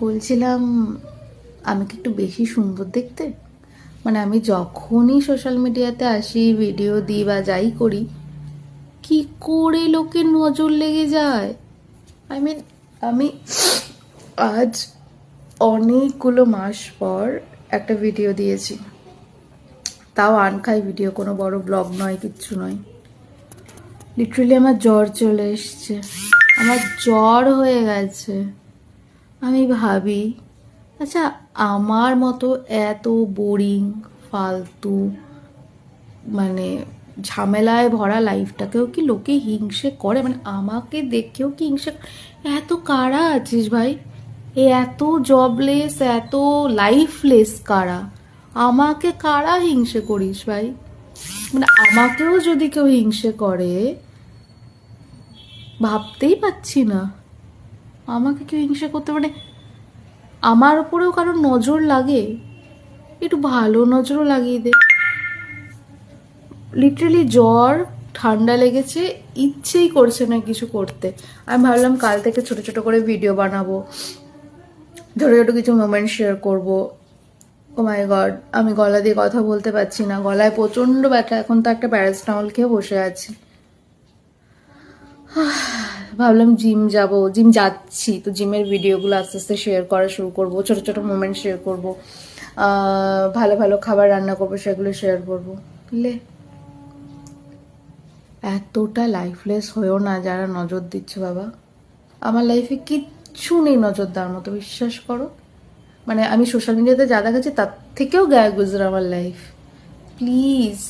বলছিলাম, আমি কি একটু বেশি সুন্দর দেখতে? মানে আমি যখনই সোশ্যাল মিডিয়াতে আসি, ভিডিও দিই বা যাই করি, কি করে লোকের নজর লেগে যায়। মিন আমি আজ অনেকগুলো মাস পর একটা ভিডিও দিয়েছি, তাও আনখাই ভিডিও, কোনো বড় ব্লগ নয়, কিচ্ছু নয়। লিটারালি আমার জ্বর চলে এসছে, আমার জ্বর হয়ে গেছে। আমি ভাবি, আচ্ছা, আমার মতো এত বোরিং, ফালতু, মানে ঝামেলায় ভরা লাইফটাকেও কি লোকে হিংসে করে? মানে আমাকে দেখেও কি হিংসে? এত কারা আছিস ভাই? এত জবলেস, এত লাইফলেস কারা? আমাকে কারা হিংসে করিস ভাই? মানে আমাকেও যদি কেউ হিংসে করে, ভাবতেই পাচ্ছি না। আমাকে কেউ হিংসে করতে, মানে আমার উপরেও কারোর নজর লাগে, একটু ভালো নজরও লাগিয়ে দে। লিটারালি জ্বর, ঠান্ডা লেগেছে, ইচ্ছেই করছে না কিছু করতে। আমি ভাবলাম কাল থেকে ছোট ছোট করে ভিডিও বানাবো, ছোট ছোট কিছু মোমেন্ট শেয়ার করবো। ও মাই গড, আমি গলা দিয়ে কথা বলতে পারছি না, গলায় প্রচন্ড ব্যথা। এখন তো একটা প্যারাসিটামল খেয়ে বসে আছি। ভাবলাম জিম যাব, জিম যাচ্ছি তো জিমের ভিডিওগুলো আস্তে আস্তে শেয়ার করা শুরু করবো, ছোট ছোট মোমেন্ট শেয়ার করবো, ভালো ভালো খাবার রান্না করবো, সেগুলো শেয়ার করবো। বুঝলে, এতটা লাইফলেস হয়েও না যারা নজর দিচ্ছে বাবা। আমার লাইফে কিচ্ছু নেই নজর দেওয়ার মতো, বিশ্বাস করো। মানে আমি সোশ্যাল মিডিয়াতে যা দেখাচ্ছি তার থেকেও গায়ে গুজরা আমার লাইফ। প্লিজ